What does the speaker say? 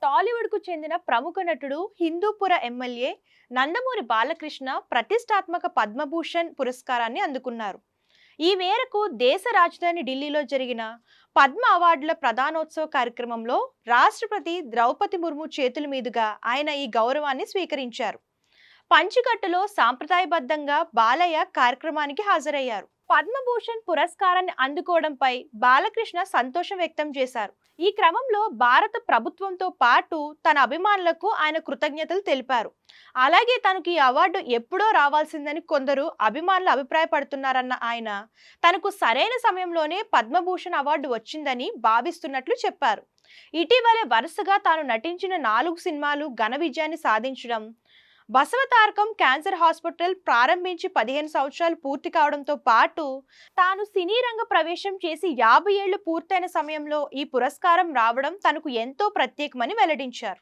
టాలీవుడ్‌కు చెందిన ప్రముఖ నటుడు, హిందూపుర ఎమ్మెల్యే నందమూరి బాలకృష్ణ ప్రతిష్టాత్మక పద్మభూషణ్ పురస్కారాన్ని అందుకున్నారు. ఈ మేరకు దేశ రాజధాని ఢిల్లీలో జరిగిన పద్మ అవార్డుల ప్రదానోత్సవ కార్యక్రమంలో రాష్ట్రపతి ద్రౌపది ముర్ము చేతుల మీదుగా ఆయన ఈ గౌరవాన్ని స్వీకరించారు. పంచికట్టులో సాంప్రదాయబద్ధంగా బాలయ్య కార్యక్రమానికి హాజరయ్యారు. పద్మభూషణ్ పురస్కారాన్ని అందుకోవడంపై బాలకృష్ణ సంతోషం వ్యక్తం చేశారు. ఈ క్రమంలో భారత ప్రభుత్వంతో పాటు తన అభిమానులకు ఆయన కృతజ్ఞతలు తెలిపారు. అలాగే తనకు ఈ అవార్డు ఎప్పుడో రావాల్సిందని కొందరు అభిమానులు అభిప్రాయపడుతున్నారన్న ఆయన, తనకు సరైన సమయంలోనే పద్మభూషణ్ అవార్డు వచ్చిందని భావిస్తున్నట్లు చెప్పారు. ఇటీవలే వరుసగా తాను నటించిన 4 సినిమాలు ఘన విజయాన్ని సాధించడం, బసవతారకం క్యాన్సర్ హాస్పిటల్ ప్రారంభించి 15 సంవత్సరాలు పూర్తి కావడంతో పాటు తాను సినీ రంగ ప్రవేశం చేసి 50 ఏళ్లు పూర్తయిన సమయంలో ఈ పురస్కారం రావడం తనకు ఎంతో ప్రత్యేకమని వెల్లడించారు.